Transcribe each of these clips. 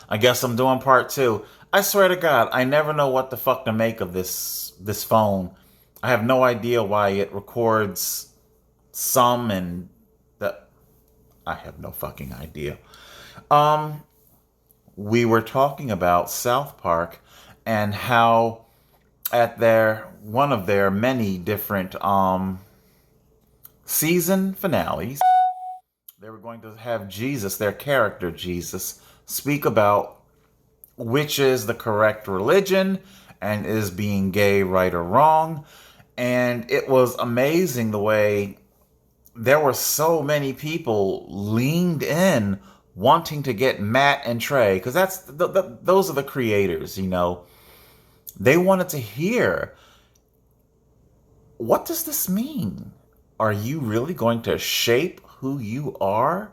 I guess I'm doing part two. I swear to God, I never know what the fuck to make of this phone. I have no idea why it records some and the I have no fucking idea. Um, we were talking about South Park and how at their one of their many different season finales, they were going to have Jesus, their character Jesus, speak about which is the correct religion and is being gay right or wrong. And it was amazing the way there were so many people leaned in wanting to get Matt and Trey, because those are the creators, you know. They wanted to hear, what does this mean? Are you really going to shape who you are?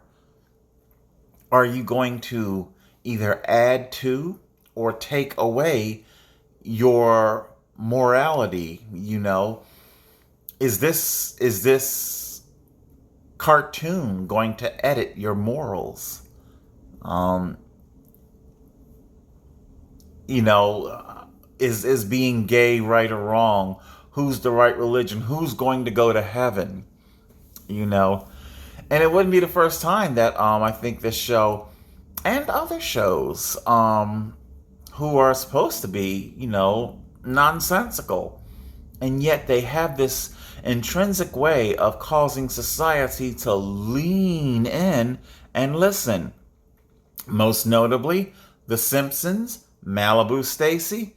Are you going to either add to or take away your morality? You know, is this cartoon going to edit your morals? Um, you know, is being gay right or wrong? Who's the right religion? Who's going to go to heaven? You know, and it wouldn't be the first time that I think this show and other shows who are supposed to be, you know, nonsensical, and yet they have this intrinsic way of causing society to lean in and listen. Most notably, The Simpsons, Malibu Stacy.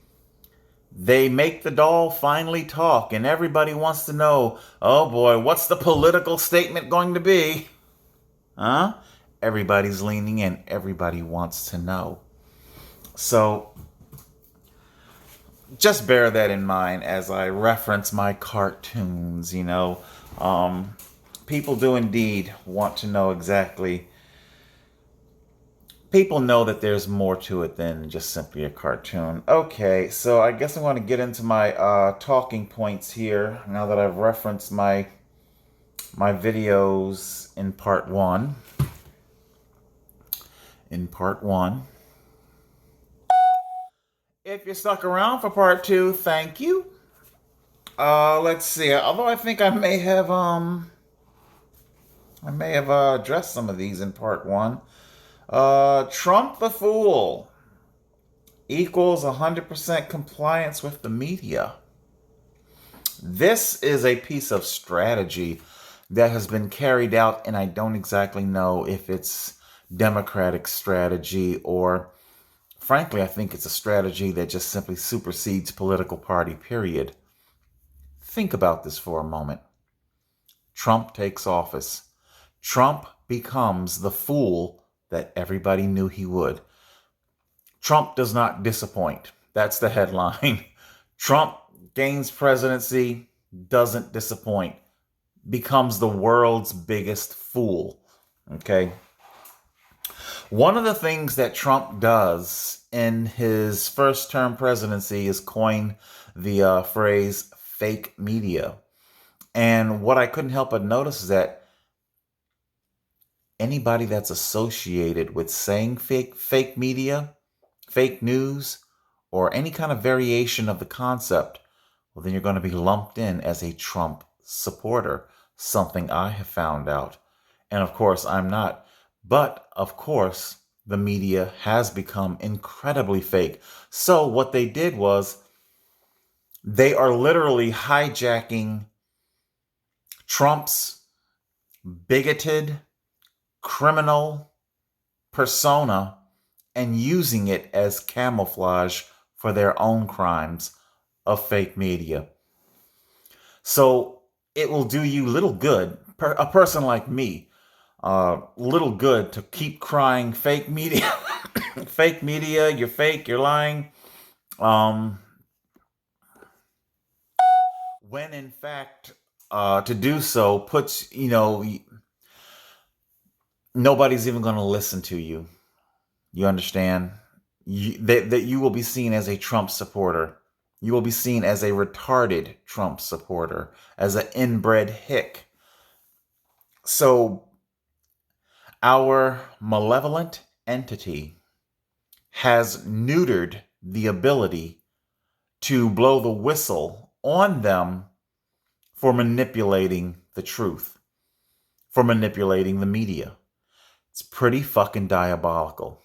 They make the doll finally talk, and everybody wants to know, oh boy, what's the political statement going to be? Huh? Everybody's leaning in. Everybody wants to know. So just bear that in mind as I reference my cartoons, you know. Um, People do indeed want to know exactly. People know that there's more to it than just simply a cartoon. Okay, so I guess I'm going to get into my talking points here now that I've referenced my videos in part one. In part one. If you stuck around for part two, thank you. Let's see. Although I may have addressed some of these in part one. Trump the fool equals 100% compliance with the media. This is a piece of strategy that has been carried out, and I don't exactly know if it's Democratic strategy or, frankly, I think it's a strategy that just simply supersedes political party, period. Think about this for a moment. Trump takes office. Trump becomes the fool that everybody knew he would. Trump does not disappoint. That's the headline. Trump gains presidency, doesn't disappoint, becomes the world's biggest fool. Okay. One of the things that Trump does in his first term presidency is coin the phrase fake media. And what I couldn't help but notice is that anybody that's associated with saying fake media, fake news, or any kind of variation of the concept, well, then you're going to be lumped in as a Trump supporter, something I have found out. And of course, I'm not. But of course, the media has become incredibly fake. So what they did was they are literally hijacking Trump's bigoted, criminal persona and using it as camouflage for their own crimes of fake media. So it will do you little good, a person like me, little good to keep crying fake media, fake media, you're fake, you're lying. Um, when in fact, to do so puts, you know, nobody's even going to listen to you. You understand? That you will be seen as a Trump supporter. You will be seen as a retarded Trump supporter, as an inbred hick. So our malevolent entity has neutered the ability to blow the whistle on them for manipulating the truth, for manipulating the media. It's pretty fucking diabolical.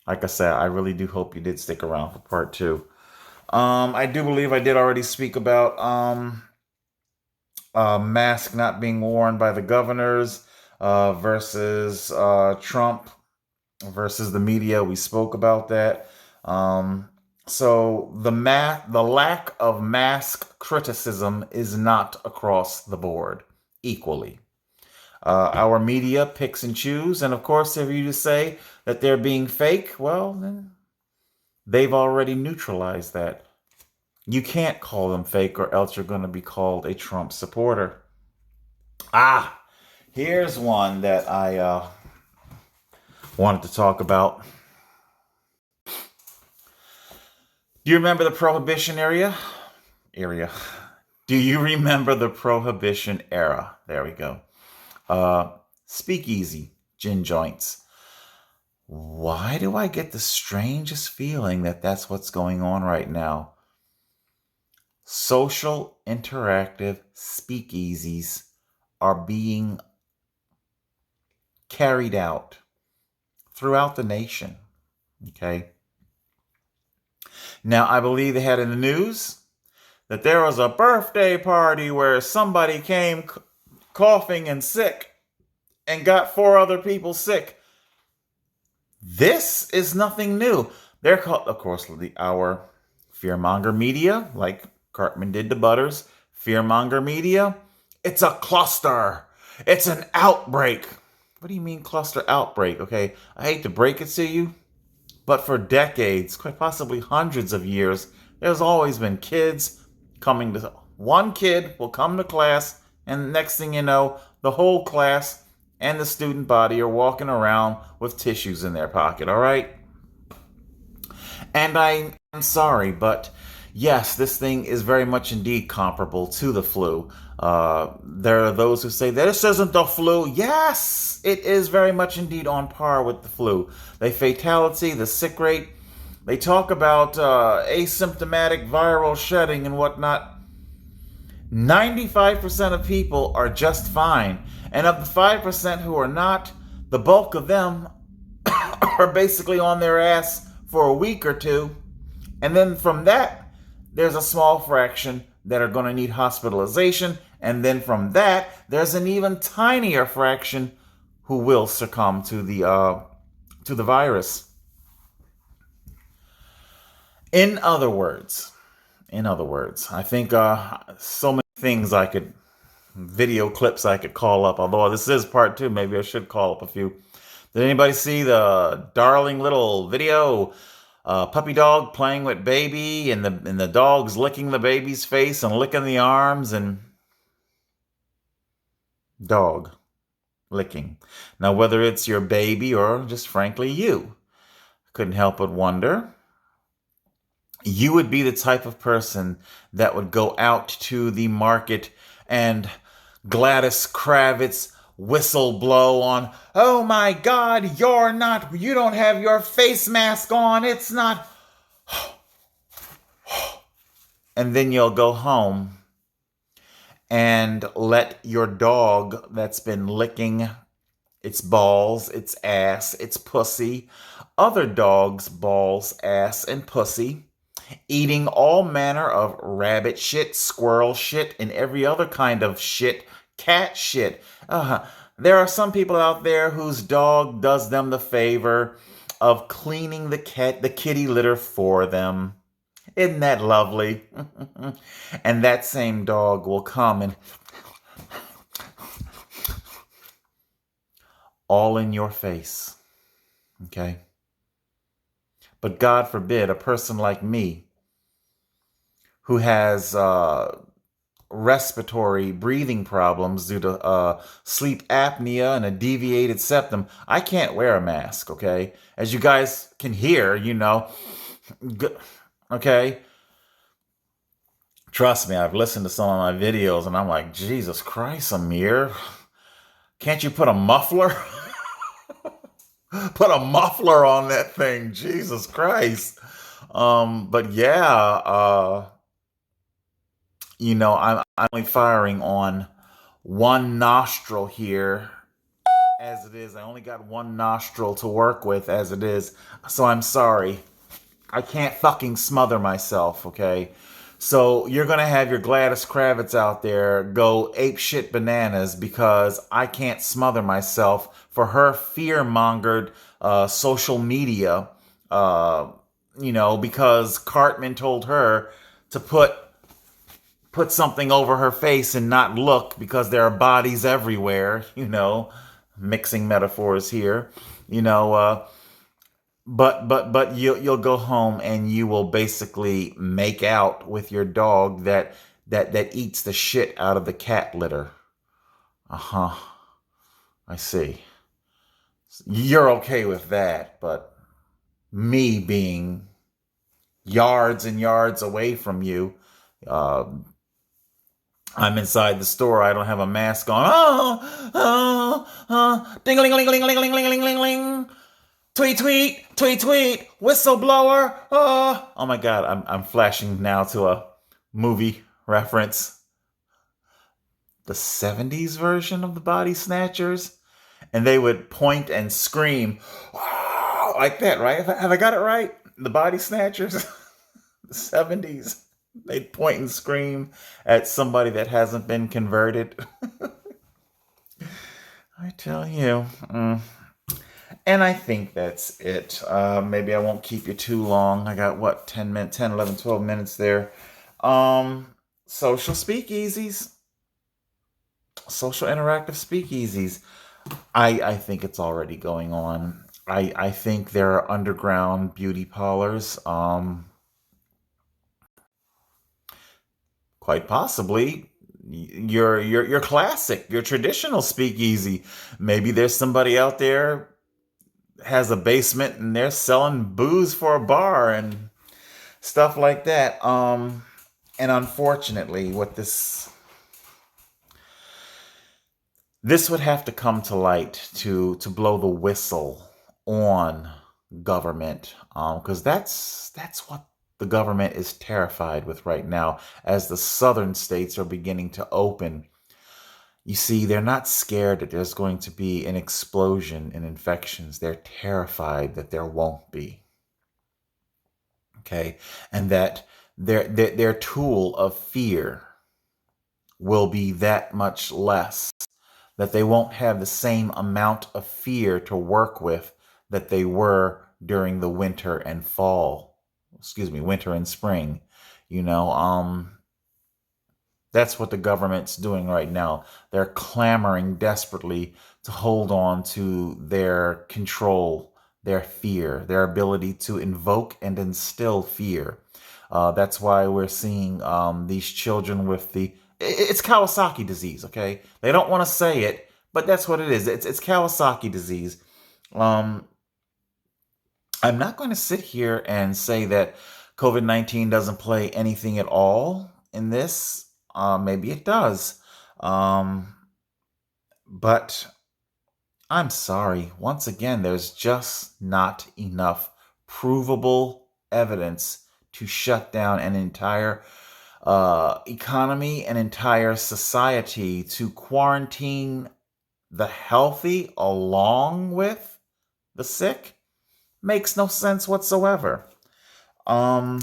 Like I said, I really do hope you did stick around for part 2. I do believe I did already speak about mask not being worn by the governors versus Trump versus the media. We spoke about that. So the lack of mask criticism is not across the board equally. Our media picks and choose, and of course, if you just say that they're being fake, well, then they've already neutralized that. You can't call them fake, or else you're going to be called a Trump supporter. Here's one that I wanted to talk about. Do you remember the Prohibition area? Do you remember the Prohibition era? There we go. Speakeasy, gin joints. Why do I get the strangest feeling that that's what's going on right now? Social interactive speakeasies are being carried out throughout the nation. Okay. Now, I believe they had in the news that there was a birthday party where somebody came coughing and sick and got 4 other people sick. This is nothing new. They're called, of course, our fearmonger media, like Cartman did to Butters. Fearmonger media. It's a cluster. It's an outbreak. What do you mean cluster outbreak? Okay, I hate to break it to you, but for decades, quite possibly hundreds of years, there's always been kids coming to... One kid will come to class, and next thing you know, the whole class and the student body are walking around with tissues in their pocket, all right? And I'm sorry, but yes, this thing is very much indeed comparable to the flu. There are those who say that this isn't the flu. Yes, it is very much indeed on par with the flu. The fatality, the sick rate, they talk about asymptomatic viral shedding and whatnot. 95% of people are just fine. And of the 5% who are not, the bulk of them are basically on their ass for a week or two. And then from that, there's a small fraction that are going to need hospitalization. And then from that, there's an even tinier fraction who will succumb to the virus. In other words, I think so many things video clips I could call up. Although this is part 2, maybe I should call up a few. Did anybody see the darling little video? Puppy dog playing with baby, and the dog's licking the baby's face and licking the arms, and dog licking. Now, whether it's your baby or just frankly you, couldn't help but wonder. You would be the type of person that would go out to the market and Gladys Kravitz whistle blow on, "Oh my God, you don't have your face mask on, it's not." And then you'll go home and let your dog that's been licking its balls, its ass, its pussy, other dogs' balls, ass, and pussy, eating all manner of rabbit shit, squirrel shit, and every other kind of shit, cat shit. There are some people out there whose dog does them the favor of cleaning the kitty litter for them. Isn't that lovely? And that same dog will come and all in your face. Okay? But God forbid a person like me who has respiratory breathing problems due to sleep apnea and a deviated septum, I can't wear a mask, okay? As you guys can hear, okay? Trust me, I've listened to some of my videos and I'm like, Jesus Christ, Amir, can't you put a muffler? Put a muffler on that thing. Jesus Christ. But yeah, I'm only firing on one nostril here as it is. I only got one nostril to work with as it is. So I'm sorry. I can't fucking smother myself, okay? So you're gonna have your Gladys Kravitz out there go ape shit bananas because I can't smother myself for her fear-mongered social media, because Cartman told her to put something over her face and not look because there are bodies everywhere, mixing metaphors here, you know, but you'll go home and you will basically make out with your dog that eats the shit out of the cat litter. Uh-huh. I see. You're okay with that, but me being yards and yards away from you, uh, I'm inside the store. I don't have a mask on. Ding ling ling ling ling ling ling ling ling. Tweet, tweet, tweet, tweet, whistleblower. Oh my God, I'm flashing now to a movie reference. The 70s version of the Body Snatchers. And they would point and scream like that, right? Have I got it right? The Body Snatchers, the 70s. They'd point and scream at somebody that hasn't been converted. I tell you. And I think that's it. Maybe I won't keep you too long. I got, 10, 11, 12 minutes there. Social speakeasies. Social interactive speakeasies. I think it's already going on. I think there are underground beauty parlors. Quite possibly your classic, your traditional speakeasy. Maybe there's somebody out there has a basement and they're selling booze for a bar and stuff like that. And unfortunately, what this would have to come to light to blow the whistle on government, because that's what the government is terrified with right now. As the southern states are beginning to open, you see, they're not scared that there's going to be an explosion in infections. They're terrified that there won't be. Okay, and that their tool of fear will be that much less, that they won't have the same amount of fear to work with that they were during the winter and winter and spring. That's what the government's doing right now. They're clamoring desperately to hold on to their control, their fear, their ability to invoke and instill fear. That's why we're seeing these children with it's Kawasaki disease, okay? They don't want to say it, but that's what it is. It's Kawasaki disease. I'm not going to sit here and say that COVID-19 doesn't play anything at all in this. Maybe it does. But I'm sorry. Once again, there's just not enough provable evidence to shut down an entire economy, an entire society, to quarantine the healthy along with the sick. Makes no sense whatsoever. No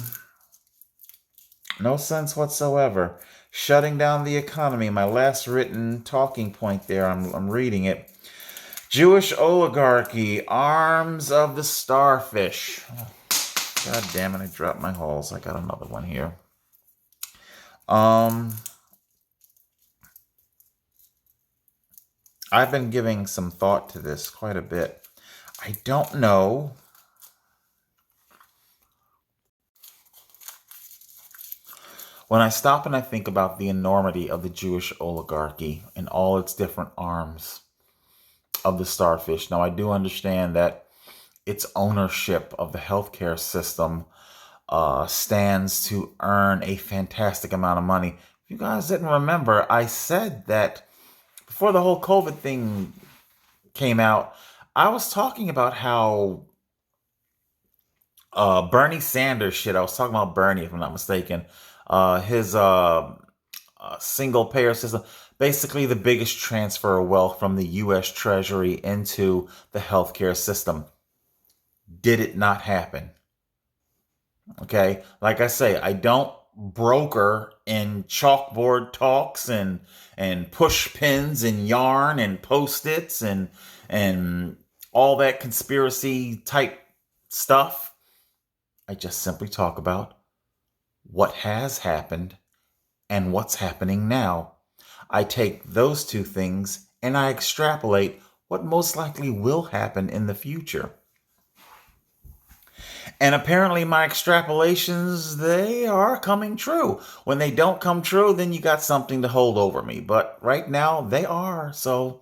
sense whatsoever. Shutting down the economy. My last written talking point there. I'm reading it. Jewish oligarchy, arms of the starfish. Oh, God damn it! I dropped my halls. I got another one here. I've been giving some thought to this quite a bit. I don't know. When I stop and I think about the enormity of the Jewish oligarchy and all its different arms of the starfish, now I do understand that its ownership of the healthcare system stands to earn a fantastic amount of money. If you guys didn't remember, I said that before the whole COVID thing came out, I was talking about how Bernie Sanders shit. I was talking about Bernie, if I'm not mistaken. His single payer system, basically the biggest transfer of wealth from the U.S. Treasury into the healthcare system. Did it not happen? Okay, like I say, I don't broker in chalkboard talks and push pins and yarn and post-its and all that conspiracy type stuff. I just simply talk about what has happened and what's happening now. I take those two things and I extrapolate what most likely will happen in the future. And apparently my extrapolations, they are coming true. When they don't come true, then you got something to hold over me. But right now they are. So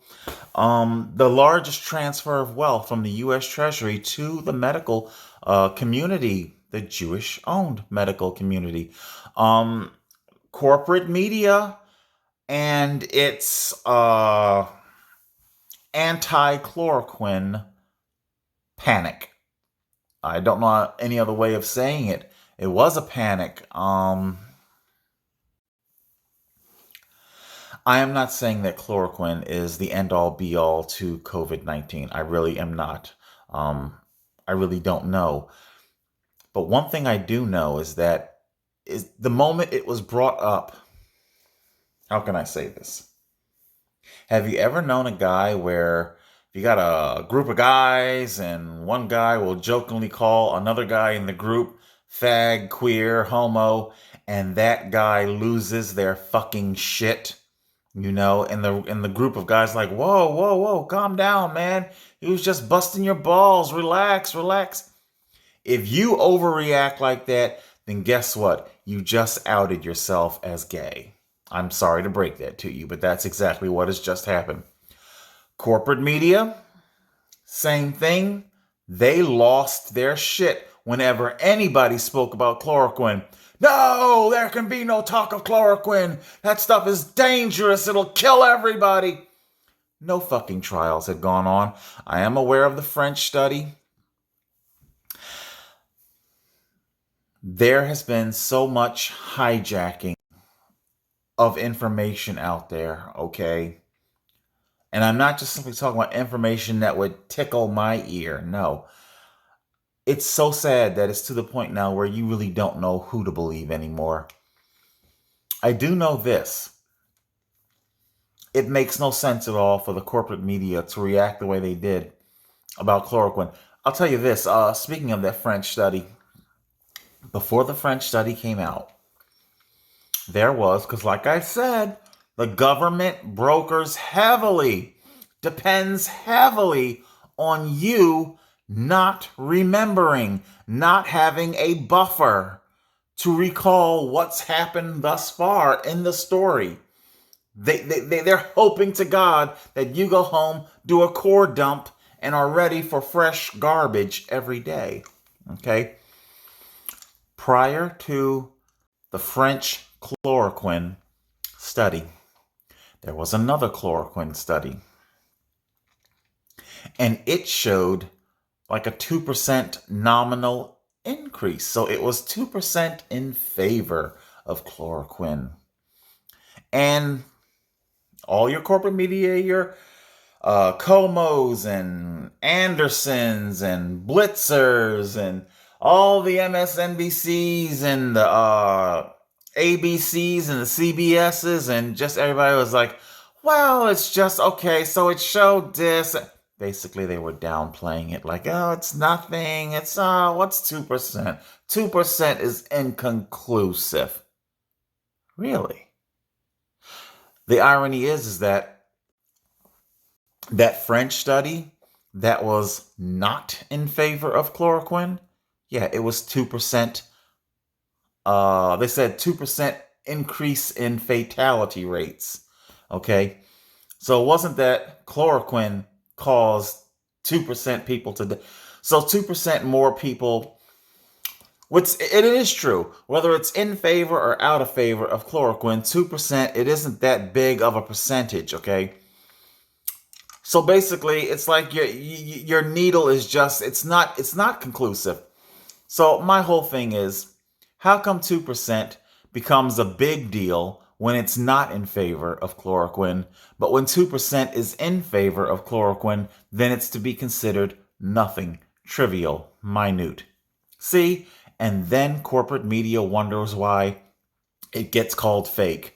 the largest transfer of wealth from the U.S. Treasury to the medical community, the Jewish-owned medical community, corporate media, and its anti-chloroquine panic. I don't know any other way of saying it. It was a panic. I am not saying that chloroquine is the end-all be-all to COVID-19. I really am not. I really don't know. But one thing I do know is that is the moment it was brought up, how can I say this? Have you ever known a guy where you got a group of guys and one guy will jokingly call another guy in the group fag, queer, homo, and that guy loses their fucking shit? You know, and the group of guys like, whoa, whoa, whoa, calm down, man. He was just busting your balls. Relax, relax. If you overreact like that, then guess what? You just outed yourself as gay. I'm sorry to break that to you, but that's exactly what has just happened. Corporate media, same thing. They lost their shit whenever anybody spoke about chloroquine. No, there can be no talk of chloroquine. That stuff is dangerous. It'll kill everybody. No fucking trials had gone on. I am aware of the French study. There has been so much hijacking of information out there, okay? And I'm not just simply talking about information that would tickle my ear. No. It's so sad that it's to the point now where you really don't know who to believe anymore. I do know this. It makes no sense at all for the corporate media to react the way they did about chloroquine. I'll tell you this, speaking of that French study, before the French study came out, there was, because like I said, the government brokers heavily, depends heavily on you not remembering, not having a buffer to recall what's happened thus far in the story. They're hoping to God that you go home, do a core dump, and are ready for fresh garbage every day. Okay? Prior to the French chloroquine study, there was another chloroquine study. And it showed like a 2% nominal increase. So it was 2% in favor of chloroquine. And all your corporate media, your Comos and Andersons and Blitzers and all the MSNBCs and the ABCs and the CBSs and just everybody was like, well, it's just okay. So it showed this. Basically, they were downplaying it like, oh, it's nothing. It's, what's 2%? 2% is inconclusive. Really? The irony is that French study that was not in favor of chloroquine, yeah, it was 2%. They said 2% increase in fatality rates. Okay? So it wasn't that chloroquine caused 2% people to die. So 2% more people, which it is true, whether it's in favor or out of favor of chloroquine, 2%, it isn't that big of a percentage, okay? So basically, it's like your needle is just it's not conclusive. So my whole thing is, how come 2% becomes a big deal when it's not in favor of chloroquine, but when 2% is in favor of chloroquine, then it's to be considered nothing, trivial, minute. See? And then corporate media wonders why it gets called fake.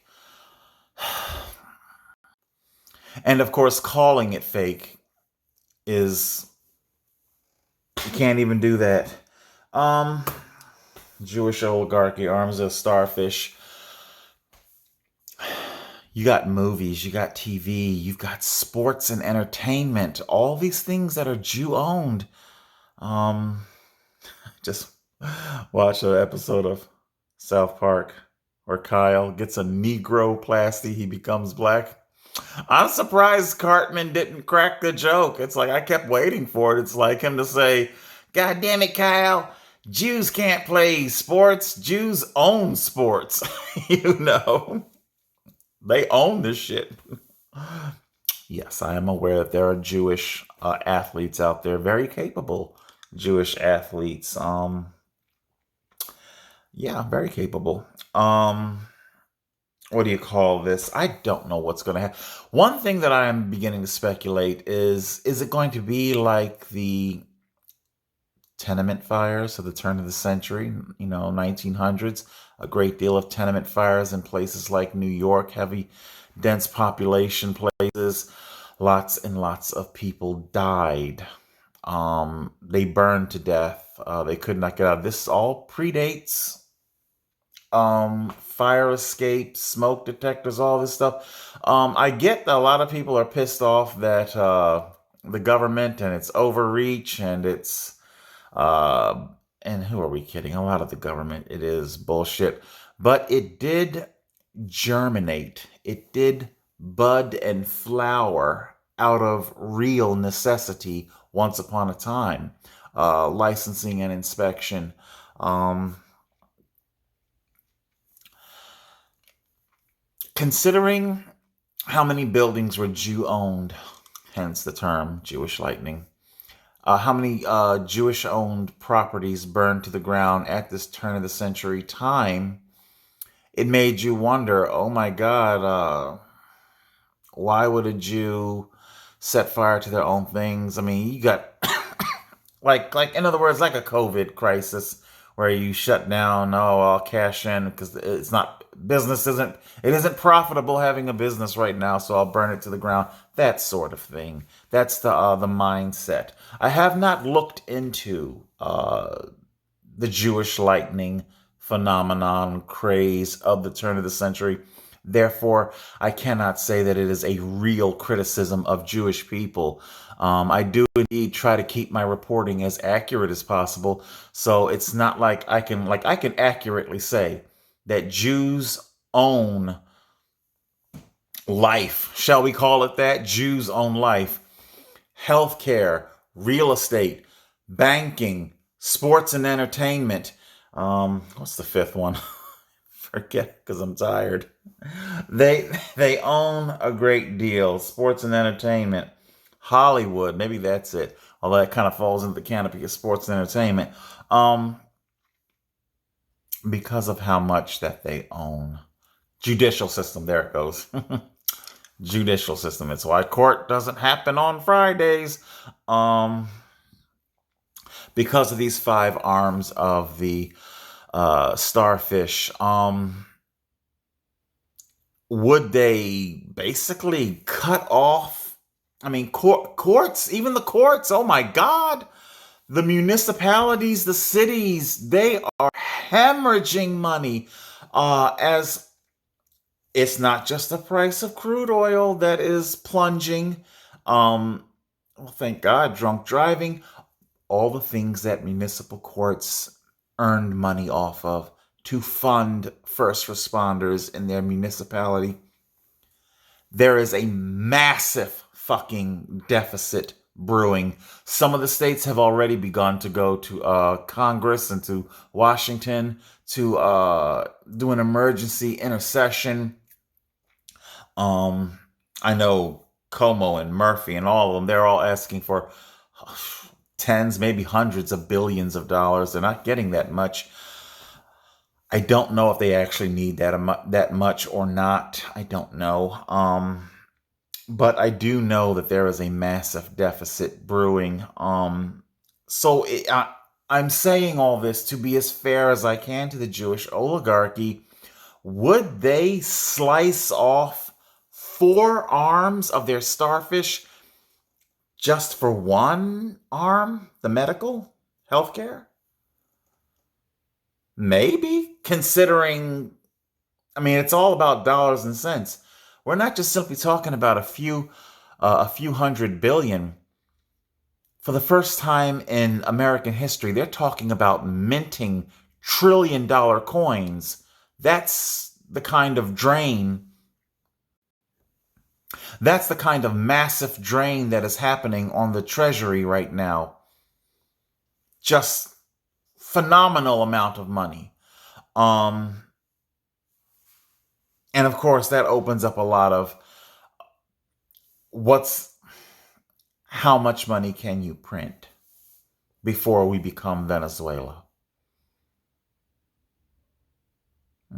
And of course, calling it fake is, you can't even do that. Um, Jewish oligarchy arms a starfish. You got movies, you got TV, you've got sports and entertainment, all these things that are Jew owned. Um, just watch an episode of South Park where Kyle gets a Negro-plasty, he becomes black. I'm surprised Cartman didn't crack the joke. It's like I kept waiting for it. It's like him to say, "God damn it, Kyle. Jews can't play sports. Jews own sports." you know, they own this shit. Yes, I am aware that there are Jewish athletes out there, very capable Jewish athletes. Yeah, very capable. What do you call this? I don't know what's going to happen. One thing that I am beginning to speculate is it going to be like the tenement fires of the turn of the century, 1900s? A great deal of tenement fires in places like New York, heavy, dense population places. Lots and lots of people died. They burned to death. They could not get out. This all predates fire escapes, smoke detectors, all this stuff. I get that a lot of people are pissed off that the government and its overreach and its and who are we kidding? A lot of the government, it is bullshit. But it did germinate. It did bud and flower out of real necessity once upon a time. Licensing and inspection. Considering how many buildings were Jew owned, hence the term Jewish lightning, how many Jewish owned properties burned to the ground at this turn of the century time, it made you wonder, oh my God, why would a Jew set fire to their own things? I mean, you got like in other words, like a COVID crisis where you shut down. Oh, I'll cash in because it's not business isn't it isn't profitable having a business right now, so I'll burn it to the ground. That sort of thing. That's the mindset. I have not looked into the Jewish lightning phenomenon craze of the turn of the century. Therefore, I cannot say that it is a real criticism of Jewish people. I do indeed try to keep my reporting as accurate as possible, so it's not like I can accurately say that Jews own life. Shall we call it that? Jews own life, healthcare, real estate, banking, sports and entertainment. What's the fifth one? Forget because I'm tired. They own a great deal. Sports and entertainment. Hollywood, maybe that's it. Although that kind of falls into the canopy of sports and entertainment. Because of how much that they own. Judicial system, there it goes. Judicial system. It's why court doesn't happen on Fridays. Because of these five arms of the starfish. Would they basically cut off? I mean, courts, even the courts, oh my God. The municipalities, the cities, they are hemorrhaging money as it's not just the price of crude oil that is plunging. Well, thank God, drunk driving, all the things that municipal courts earned money off of to fund first responders in their municipality. There is a massive fucking deficit brewing. Some of the states have already begun to go to Congress and to Washington to do an emergency intercession. I know Como and Murphy and all of them, they're all asking for tens, maybe hundreds of billions of dollars. They're not getting that much. I don't know if they actually need that much or not. I don't know. But I do know that there is a massive deficit brewing. I'm saying all this to be as fair as I can to the Jewish oligarchy. Would they slice off 4 arms of their starfish just for one arm, the medical healthcare? Maybe, considering, I mean, it's all about dollars and cents. We're not just simply talking about a few hundred billion. For the first time in American history, they're talking about minting trillion-dollar coins. That's the kind of drain. That's the kind of massive drain that is happening on the Treasury right now. Just phenomenal amount of money. And of course, that opens up a lot of how much money can you print before we become Venezuela?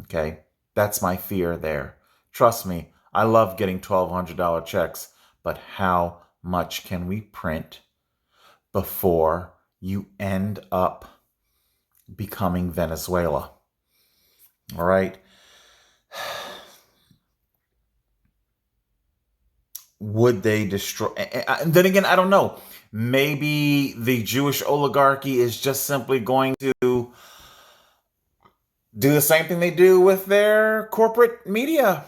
Okay, that's my fear there. Trust me, I love getting $1,200 checks, but how much can we print before you end up becoming Venezuela? All right. Would they destroy? And then again, I don't know. Maybe the Jewish oligarchy is just simply going to do the same thing they do with their corporate media.